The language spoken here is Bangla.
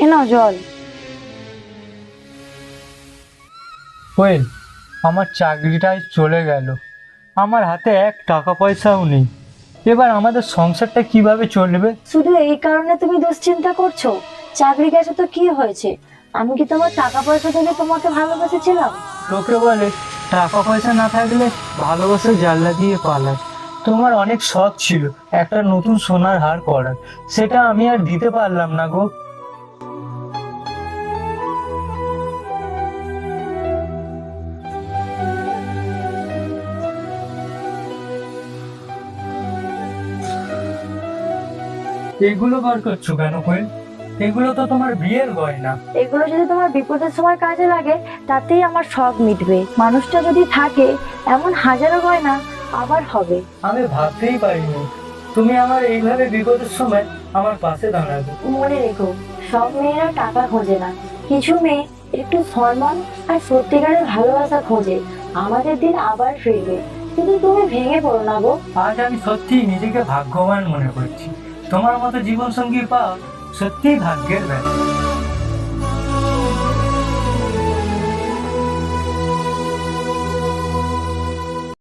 এ নাও জল। কোয়েল, আমার চাকরিটাই চলে গেল, আমার হাতে এক টাকা পয়সাও নেই। এবার আমাদের সংসারটা কিভাবে চলবে? শুধু এই কারণে তুমি দুশ্চিন্তা করছো? চাকরি গেছে তো কি হয়েছে? আমি কি তোমার টাকা পয়সা থেকে তোমাকে ভালোবেসেছিলাম? লোকে বলে টাকা পয়সা না থাকলে ভালোবাসা জানলা দিয়ে পালায়। তোমার অনেক শখ ছিল একটা নতুন সোনার হার পরার, সেটা আমি আর দিতে পারলাম না গো। এগুলো বার করছো কেন কোয়েল? এগুলো তো তোমার বিয়ের গয়না। এগুলো যদি তোমার বিপদের সময় কাজে লাগে, তাতেই আমার শখ মিটবে। মানুষটা যদি থাকে, এমন হাজারো গয়না আবার হবে। আমি ভাবতেই পারিনি তুমি আমার এইভাবে বিপদের সময় আমার পাশে দাঁড়াবে। মনে রেখো, সব মেয়েরা টাকা খোঁজে না, কিছু মেয়ে একটু সম্মান আর সত্যিকারের ভালোবাসা খোঁজে। আমাদের দিন আবার ফিরবে, কিন্তু তুমি ভেঙে পড়ো না গো। আজ আমি সত্যিই নিজেকে ভাগ্যবান মনে করছি। তোমার মতো জীবন সঙ্গী পাওয়া সত্যিই ভাগ্যের ব্যাপার।